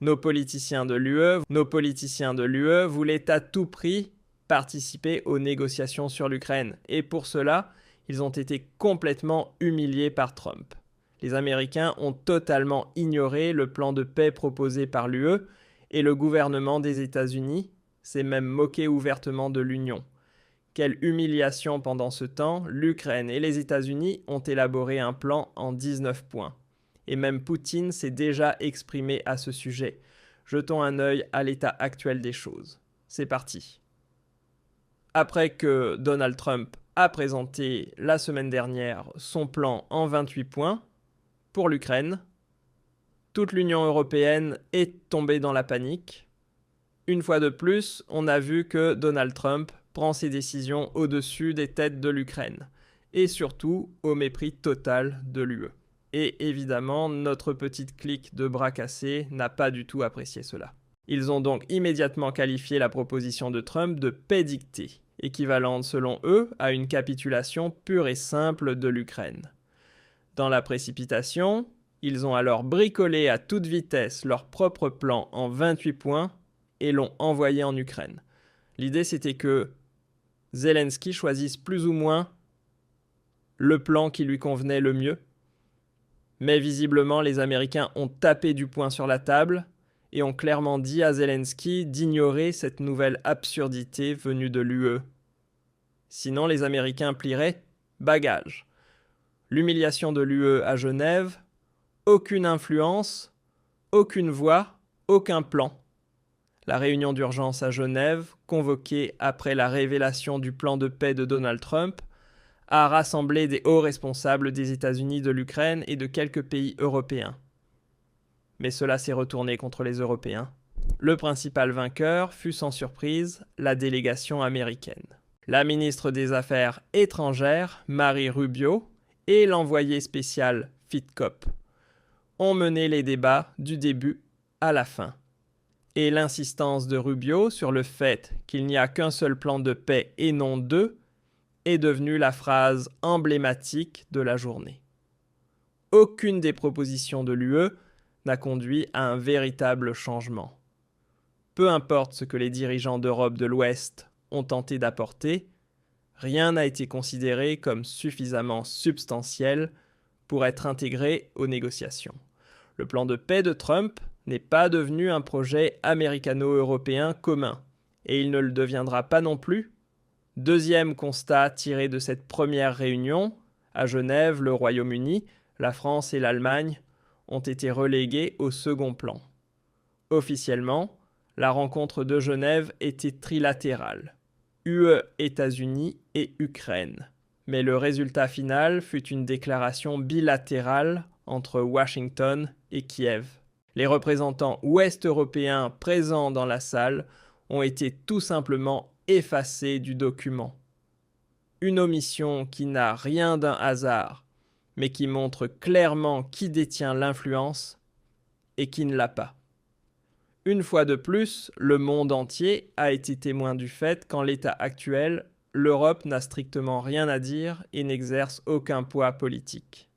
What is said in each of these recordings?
Nos politiciens de l'UE voulaient à tout prix participer aux négociations sur l'Ukraine. Et pour cela, ils ont été complètement humiliés par Trump. Les Américains ont totalement ignoré le plan de paix proposé par l'UE et le gouvernement des États-Unis s'est même moqué ouvertement de l'Union. Quelle humiliation pendant ce temps, l'Ukraine et les États-Unis ont élaboré un plan en 19 points. Et même Poutine s'est déjà exprimé à ce sujet. Jetons un œil à l'état actuel des choses. C'est parti. Après que Donald Trump a présenté la semaine dernière son plan en 28 points pour l'Ukraine, toute l'Union européenne est tombée dans la panique. Une fois de plus, on a vu que Donald Trump prend ses décisions au-dessus des têtes de l'Ukraine, et surtout au mépris total de l'UE. Et évidemment, notre petite clique de bras cassés n'a pas du tout apprécié cela. Ils ont donc immédiatement qualifié la proposition de Trump de paix dictée, équivalente selon eux à une capitulation pure et simple de l'Ukraine. Dans la précipitation, ils ont alors bricolé à toute vitesse leur propre plan en 28 points et l'ont envoyé en Ukraine. L'idée, c'était que Zelensky choisisse plus ou moins le plan qui lui convenait le mieux. Mais visiblement, les Américains ont tapé du poing sur la table et ont clairement dit à Zelensky d'ignorer cette nouvelle absurdité venue de l'UE. Sinon, les Américains plieraient bagage. L'humiliation de l'UE à Genève, aucune influence, aucune voix, aucun plan. La réunion d'urgence à Genève, convoquée après la révélation du plan de paix de Donald Trump, a rassemblé des hauts responsables des États-Unis, de l'Ukraine et de quelques pays européens. Mais cela s'est retourné contre les Européens. Le principal vainqueur fut sans surprise la délégation américaine. La ministre des Affaires étrangères, Marie Rubio, et l'envoyé spécial Fitkop ont mené les débats du début à la fin. Et l'insistance de Rubio sur le fait qu'il n'y a qu'un seul plan de paix et non deux est devenue la phrase emblématique de la journée. Aucune des propositions de l'UE n'a conduit à un véritable changement. Peu importe ce que les dirigeants d'Europe de l'Ouest ont tenté d'apporter, rien n'a été considéré comme suffisamment substantiel pour être intégré aux négociations. Le plan de paix de Trump n'est pas devenu un projet américano-européen commun, et il ne le deviendra pas non plus. Deuxième constat tiré de cette première réunion, à Genève, le Royaume-Uni, la France et l'Allemagne ont été relégués au second plan. Officiellement, la rencontre de Genève était trilatérale, UE, États-Unis et Ukraine. Mais le résultat final fut une déclaration bilatérale entre Washington et Kiev. Les représentants ouest-européens présents dans la salle ont été tout simplement effacés du document. Une omission qui n'a rien d'un hasard, mais qui montre clairement qui détient l'influence et qui ne l'a pas. Une fois de plus, le monde entier a été témoin du fait qu'en l'état actuel, l'Europe n'a strictement rien à dire et n'exerce aucun poids politique.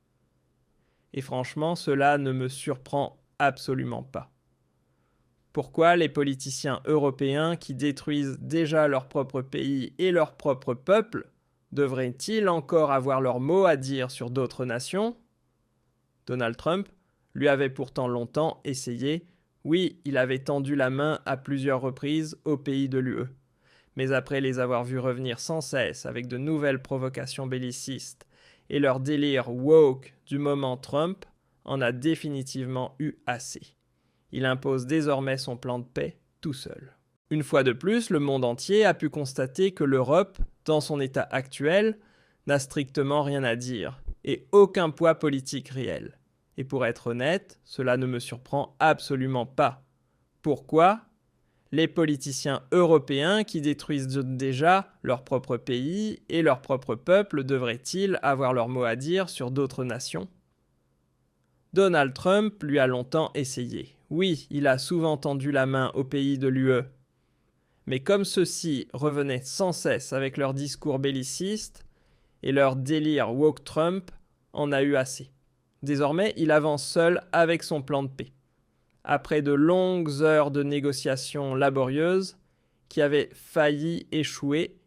Et franchement, cela ne me surprend absolument pas. Pourquoi les politiciens européens qui détruisent déjà leur propre pays et leur propre peuple devraient-ils encore avoir leur mot à dire sur d'autres nations ? Donald Trump lui avait pourtant longtemps essayé. Oui, il avait tendu la main à plusieurs reprises aux pays de l'UE. Mais après les avoir vus revenir sans cesse avec de nouvelles provocations bellicistes et leur délire woke du moment Trump, en a définitivement eu assez. Il impose désormais son plan de paix tout seul. Une fois de plus, le monde entier a pu constater que l'Europe, dans son état actuel, n'a strictement rien à dire et aucun poids politique réel. Et pour être honnête, cela ne me surprend absolument pas. Pourquoi ? Les politiciens européens qui détruisent déjà leur propre pays et leur propre peuple devraient-ils avoir leur mot à dire sur d'autres nations ? Donald Trump lui a longtemps essayé. Oui, il a souvent tendu la main aux pays de l'UE. Mais comme ceux-ci revenaient sans cesse avec leurs discours bellicistes et leur délire woke Trump en a eu assez. Désormais, il avance seul avec son plan de paix. après de longues heures de négociations laborieuses qui avaient failli échouer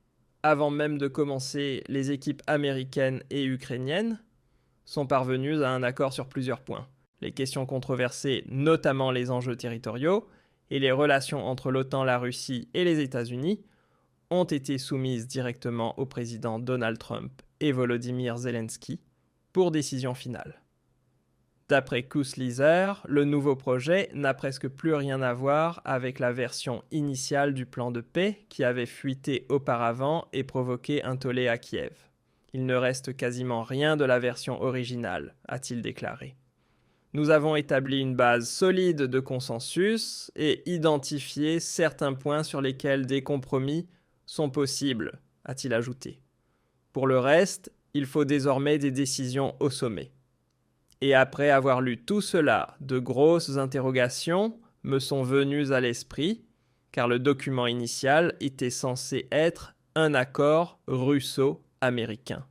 avant même de commencer, les équipes américaines et ukrainiennes sont parvenues à un accord sur plusieurs points. Les questions controversées, notamment les enjeux territoriaux, et les relations entre l'OTAN, la Russie et les États-Unis ont été soumises directement au président Donald Trump et Volodymyr Zelensky pour décision finale. D'après Kouslizer, le nouveau projet n'a presque plus rien à voir avec la version initiale du plan de paix qui avait fuité auparavant et provoqué un tollé à Kiev. Il ne reste quasiment rien de la version originale, a-t-il déclaré. Nous avons établi une base solide de consensus et identifié certains points sur lesquels des compromis sont possibles, a-t-il ajouté. Pour le reste, il faut désormais des décisions au sommet. Et après avoir lu tout cela, de grosses interrogations me sont venues à l'esprit, car le document initial était censé être un accord russo-américain.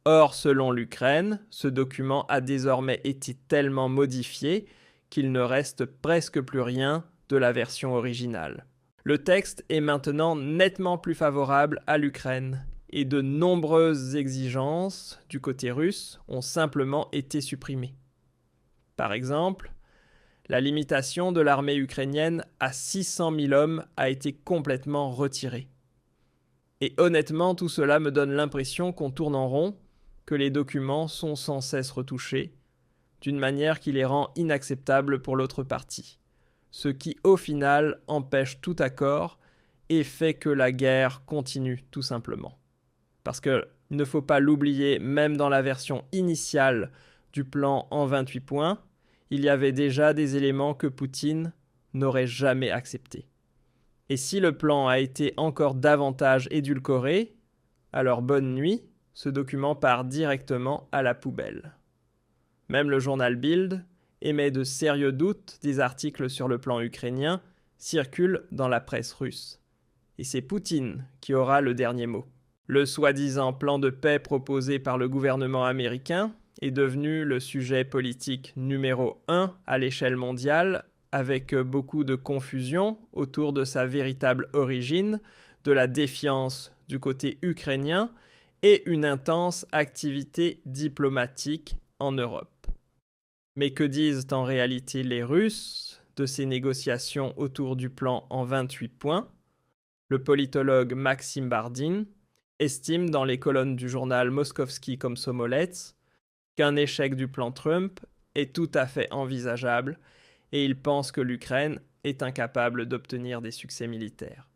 Or, selon l'Ukraine, ce document a désormais été tellement modifié qu'il ne reste presque plus rien de la version originale. Le texte est maintenant nettement plus favorable à l'Ukraine et de nombreuses exigences du côté russe ont simplement été supprimées. Par exemple, la limitation de l'armée ukrainienne à 600 000 hommes a été complètement retirée. Et honnêtement, tout cela me donne l'impression qu'on tourne en rond, que les documents sont sans cesse retouchés, d'une manière qui les rend inacceptables pour l'autre partie, ce qui au final empêche tout accord et fait que la guerre continue tout simplement. Parce qu'il ne faut pas l'oublier, même dans la version initiale du plan en 28 points, il y avait déjà des éléments que Poutine n'aurait jamais acceptés. Et si le plan a été encore davantage édulcoré, alors bonne nuit, ce document part directement à la poubelle. Même le journal Bild émet de sérieux doutes, des articles sur le plan ukrainien circulent dans la presse russe. Et c'est Poutine qui aura le dernier mot. Le soi-disant plan de paix proposé par le gouvernement américain est devenu le sujet politique numéro 1 à l'échelle mondiale, avec beaucoup de confusion autour de sa véritable origine, de la défiance du côté ukrainien et une intense activité diplomatique en Europe. Mais que disent en réalité les Russes de ces négociations autour du plan en 28 points ? Le politologue Maxime Bardin estime dans les colonnes du journal Moskovski Komsomolets qu'un échec du plan Trump est tout à fait envisageable et il pense que l'Ukraine est incapable d'obtenir des succès militaires.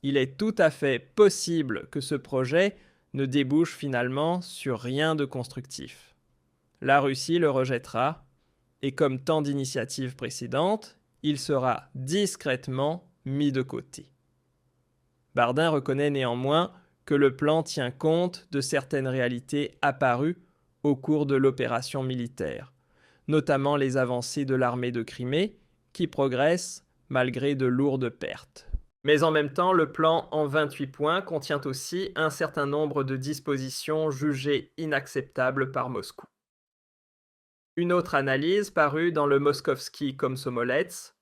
Il est tout à fait possible que ce projet ne débouche finalement sur rien de constructif. La Russie le rejettera et comme tant d'initiatives précédentes, il sera discrètement mis de côté. Bardin reconnaît néanmoins que le plan tient compte de certaines réalités apparues au cours de l'opération militaire, notamment les avancées de l'armée de Crimée qui progressent malgré de lourdes pertes. Mais en même temps, le plan en 28 points contient aussi un certain nombre de dispositions jugées inacceptables par Moscou. Une autre analyse parue dans le Moskovski Komsomolets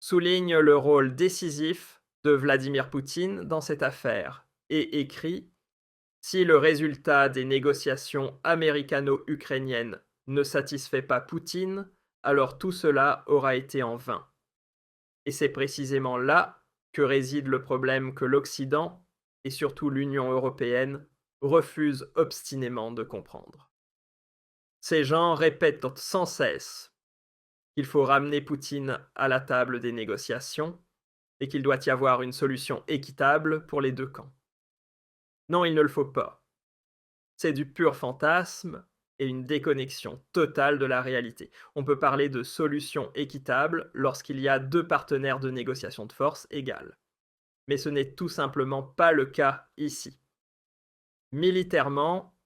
souligne le rôle décisif de Vladimir Poutine dans cette affaire et écrit « Si le résultat des négociations américano-ukrainiennes ne satisfait pas Poutine, alors tout cela aura été en vain. » Et c'est précisément là que réside le problème que l'Occident, et surtout l'Union européenne, refusent obstinément de comprendre. Ces gens répètent sans cesse qu'il faut ramener Poutine à la table des négociations et qu'il doit y avoir une solution équitable pour les deux camps. Non, il ne le faut pas. C'est du pur fantasme et une déconnexion totale de la réalité. On peut parler de solution équitable lorsqu'il y a deux partenaires de négociation de force égales. Mais ce n'est tout simplement pas le cas ici. Militairement,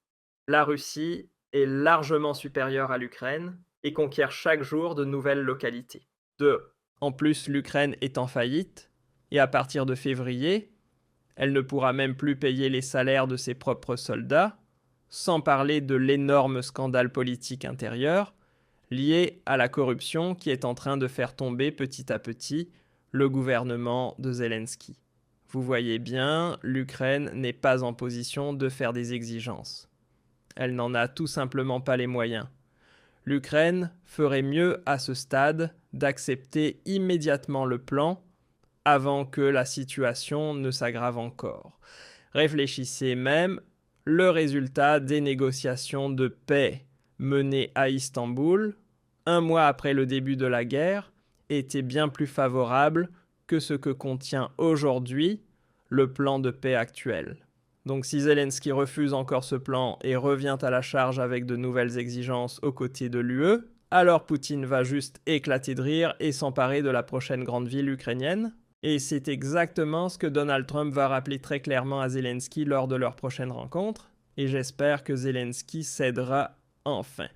la Russie est largement supérieure à l'Ukraine et conquiert chaque jour de nouvelles localités. En plus, l'Ukraine est en faillite et à partir de février, elle ne pourra même plus payer les salaires de ses propres soldats, sans parler de l'énorme scandale politique intérieur, liées à la corruption qui est en train de faire tomber petit à petit le gouvernement de Zelensky. Vous voyez bien, l'Ukraine n'est pas en position de faire des exigences. Elle n'en a tout simplement pas les moyens. L'Ukraine ferait mieux à ce stade d'accepter immédiatement le plan avant que la situation ne s'aggrave encore. Réfléchissez même, le résultat des négociations de paix menées à Istanbul, un mois après le début de la guerre, était bien plus favorable que ce que contient aujourd'hui le plan de paix actuel. Donc si Zelensky refuse encore ce plan et revient à la charge avec de nouvelles exigences aux côtés de l'UE, alors Poutine va juste éclater de rire et s'emparer de la prochaine grande ville ukrainienne. Et c'est exactement ce que Donald Trump va rappeler très clairement à Zelensky lors de leur prochaine rencontre. Et j'espère que Zelensky cédera enfin.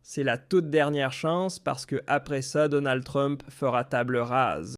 C'est la toute dernière chance parce que après ça, Donald Trump fera table rase.